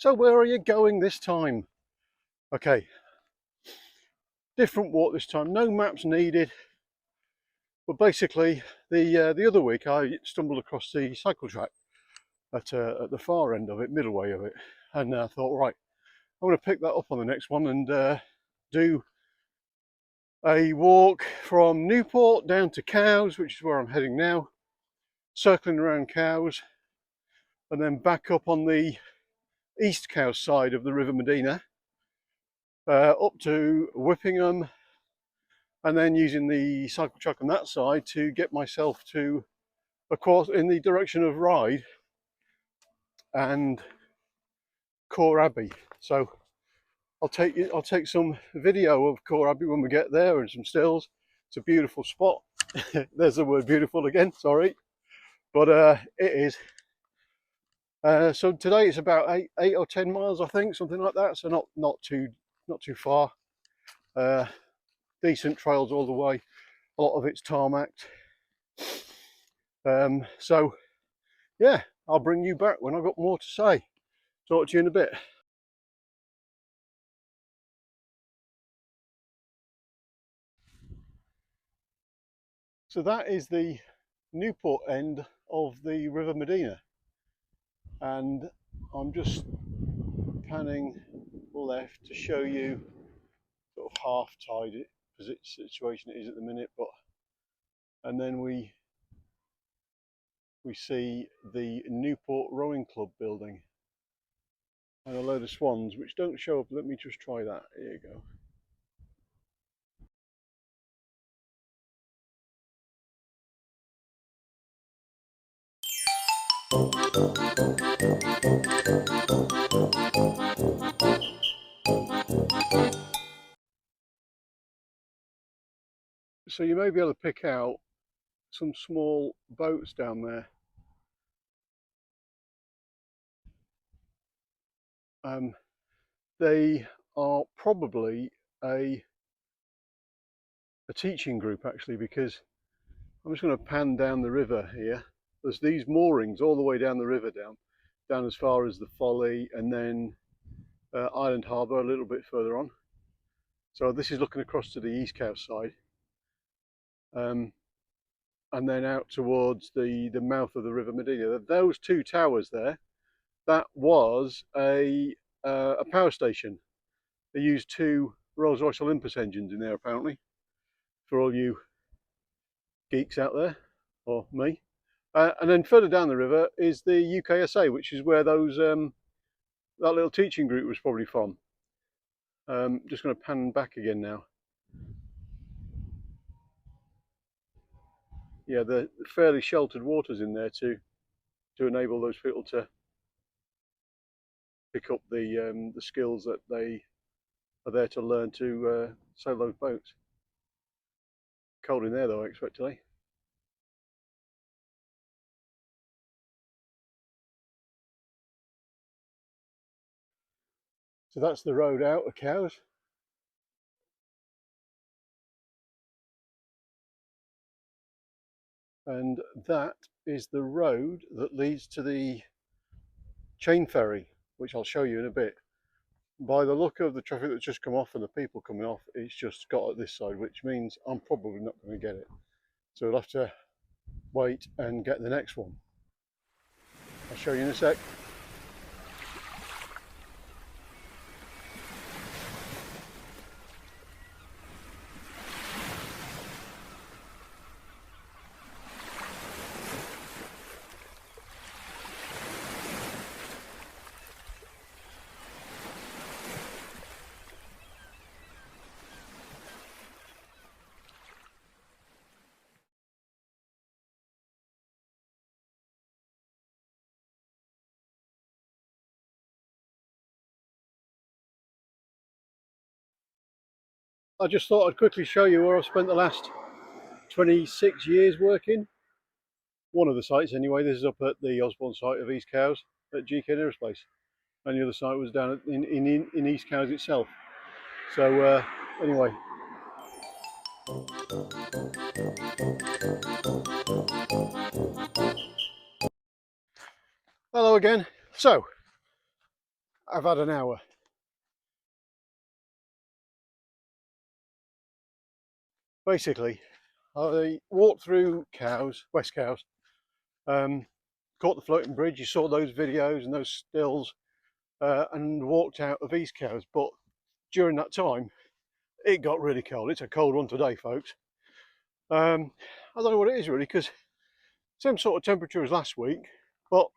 So where are you going this time? Okay, different walk this time, no maps needed. But basically, the other week I stumbled across the cycle track at the far end of it, middle way of it, and I thought, right, I'm going to pick that up on the next one and do a walk from Newport down to Cowes, which is where I'm heading now, circling around Cowes, and then back up on the East Cowes side of the River Medina, up to Whippingham, and then using the cycle track on that side to get myself to, of course, in the direction of Ryde and Core Abbey. So I'll take some video of Core Abbey when we get there and some stills. It's a beautiful spot. There's the word beautiful again, sorry, but it is. So today it's about 8 or 10 miles, I think, something like that. So not too far. Decent trails all the way. A lot of it's tarmacked. So yeah, I'll bring you back when I've got more to say. Talk to you in a bit. So that is the Newport end of the River Medina, and I'm just panning left to show you sort of half tide situation it is at the minute, but and then we see the Newport Rowing Club building and a load of swans which don't show up. Let me just try that. Here you go. So you may be able to pick out some small boats down there. They are probably a teaching group actually, because I'm just going to pan down the river here. There's these moorings all the way down the river, down as far as the Folly, and then Island Harbour a little bit further on. So this is looking across to the East Cowes side, and then out towards the mouth of the River Medina. Those two towers there, that was a power station. They used two Rolls-Royce Olympus engines in there apparently, for all you geeks out there, or me. And then further down the river is the UKSA, which is where those that little teaching group was probably from. Just going to pan back again now. Yeah, the fairly sheltered waters in there to enable those people to pick up the skills that they are there to learn to sail those boats. Cold in there though, I expect today. So that's the road out of Cowes. And that is the road that leads to the chain ferry, which I'll show you in a bit. By the look of the traffic that's just come off and the people coming off, it's just got at this side, which means I'm probably not going to get it. So we'll have to wait and get the next one. I'll show you in a sec. I just thought I'd quickly show you where I've spent the last 26 years working. One of the sites anyway. This is up at the Osborne site of East Cowes at GK Aerospace, and the other site was down in East Cowes itself. So anyway. Hello again. So I've had an hour. Basically, I walked through West Cows, caught the floating bridge. You saw those videos and those stills, and walked out of East Cows. But during that time, it got really cold. It's a cold one today, folks. I don't know what it is really, because same sort of temperature as last week, but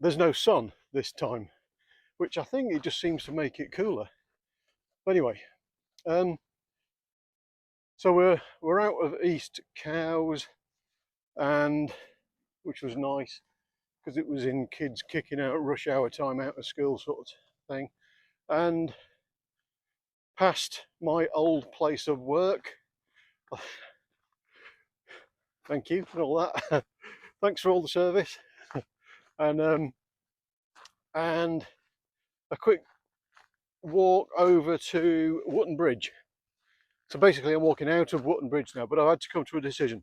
there's no sun this time, which I think it just seems to make it cooler. But anyway, so we're out of East Cows, and which was nice because it was in kids kicking out rush hour time out of school sort of thing, and past my old place of work. Thank you for all that. Thanks for all the service. And a quick walk over to Wootton Bridge. So basically I'm walking out of Wootton Bridge now, but I've had to come to a decision.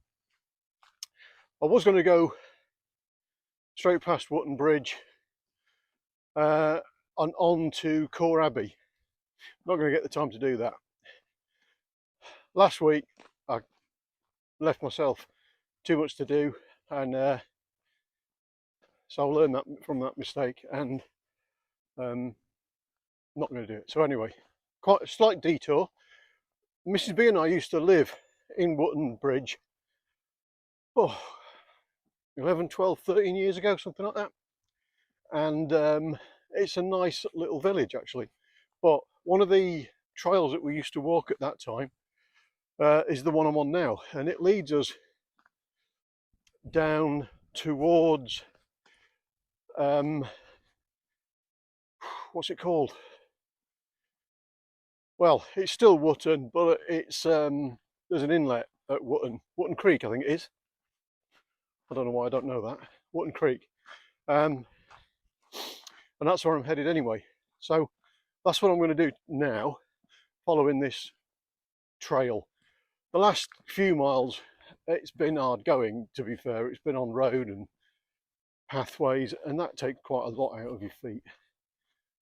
I was going to go straight past Wootton Bridge on to Core Abbey. I'm not going to get the time to do that. Last week I left myself too much to do, and so I learned that from that mistake, and not going to do it. So anyway, quite a slight detour. Mrs. B and I used to live in Wootton Bridge 11, 12, 13 years ago, something like that. And it's a nice little village actually. But one of the trails that we used to walk at that time is the one I'm on now, and it leads us down towards what's it called? Well, it's still Wootton, but it's there's an inlet at Wootton Creek, I think it is. I don't know why I don't know that. Wootton Creek, and that's where I'm headed anyway. So that's what I'm going to do now, following this trail. The last few miles, it's been hard going, to be fair. It's been on road and pathways, and that takes quite a lot out of your feet.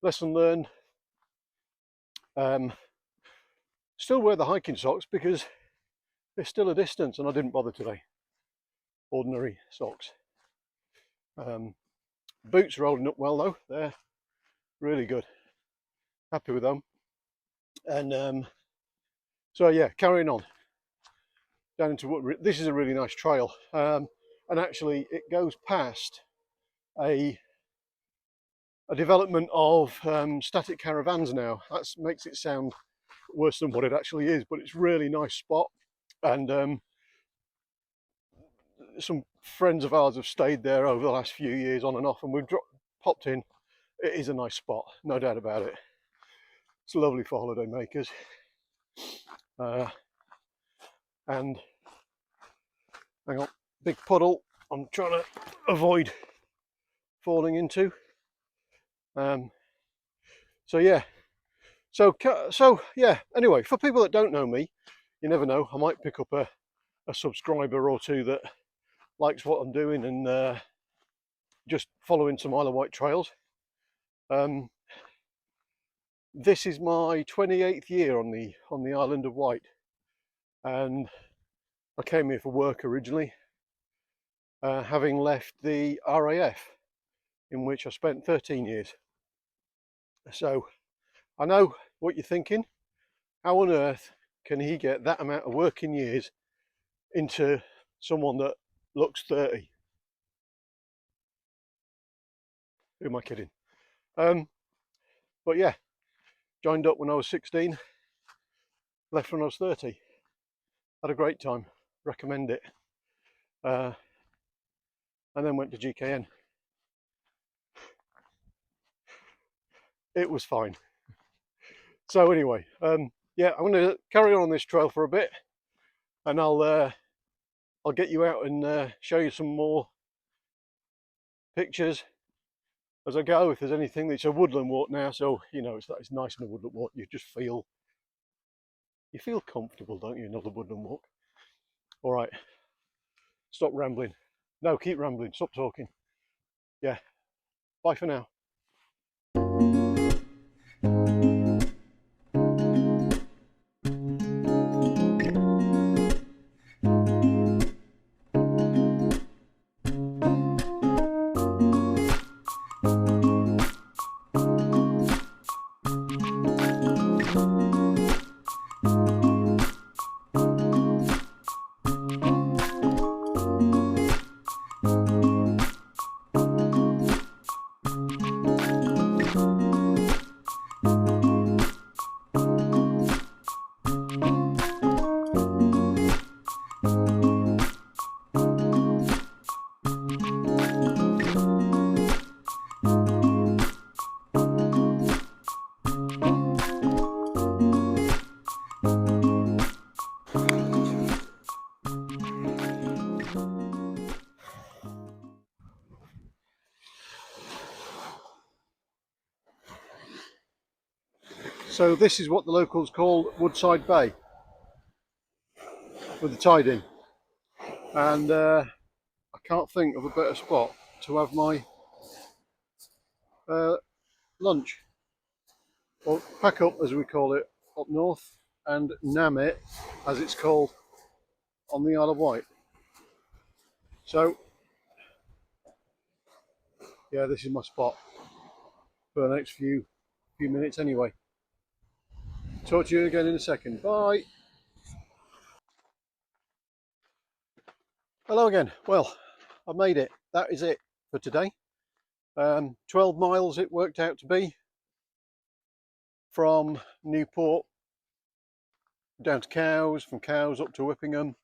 Lesson learned. Still wear the hiking socks because there's still a distance, and I didn't bother today. Ordinary socks. Boots are holding up well though. They're really good. Happy with them. And so yeah, carrying on down into Wootton. This is a really nice trail, and actually it goes past a development of static caravans now. That makes it sound worse than what it actually is, but it's a really nice spot, and some friends of ours have stayed there over the last few years on and off, and we've popped in. It is a nice spot, no doubt about it. It's lovely for holiday makers, and hang on, big puddle I'm trying to avoid falling into. So yeah, so yeah, anyway, for people that don't know me, you never know, I might pick up a subscriber or two that likes what I'm doing and just following some Isle of Wight trails. This is my 28th year on the island of Wight, and I came here for work originally, having left the RAF, in which I spent 13 years. So I know what you're thinking. How on earth can he get that amount of working years into someone that looks 30? Who am I kidding? But yeah, joined up when I was 16, left when I was 30. Had a great time, recommend it. And then went to GKN. It was fine. So anyway, yeah, I'm going to carry on this trail for a bit, and I'll get you out and show you some more pictures as I go. If there's anything, it's a woodland walk now, so you know it's nice in a woodland walk. You just feel comfortable, don't you? Another woodland walk. All right, stop rambling. No, keep rambling. Stop talking. Yeah, bye for now. So this is what the locals call Woodside Bay, with the tide in. And I can't think of a better spot to have my lunch, or pack up as we call it up north, and nam it as it's called on the Isle of Wight. So yeah, this is my spot for the next few minutes anyway. Talk to you again in a second. Bye. Hello again. Well, I've made it. That is it for today. 12 miles it worked out to be from Newport down to Cowes, from Cowes up to Whippingham,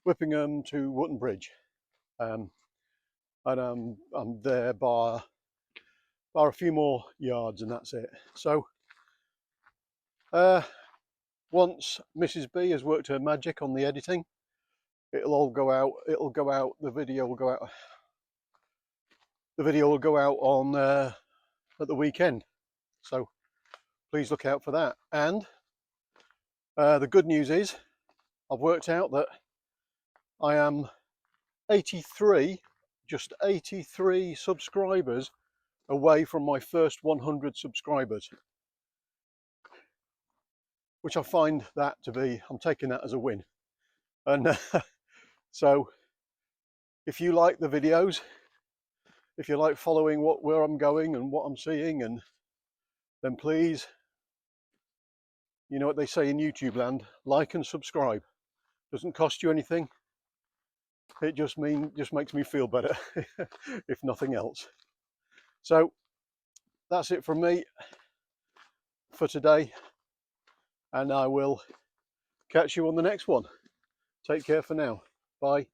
Whippingham to Wootton Bridge. And I'm there by a few more yards and that's it. So once Mrs. B has worked her magic on the editing, it'll all go out. It'll go out. The video will go out. The video will go out on at the weekend. So please look out for that. And the good news is I've worked out that I am 83, just 83 subscribers away from my first 100 subscribers, which I find that to be, I'm taking that as a win. And so if you like the videos, if you like following where I'm going and what I'm seeing, and then please, you know what they say in YouTube land, like and subscribe. Doesn't cost you anything. It just makes me feel better, if nothing else. So that's it from me for today, and I will catch you on the next one. Take care for now. Bye.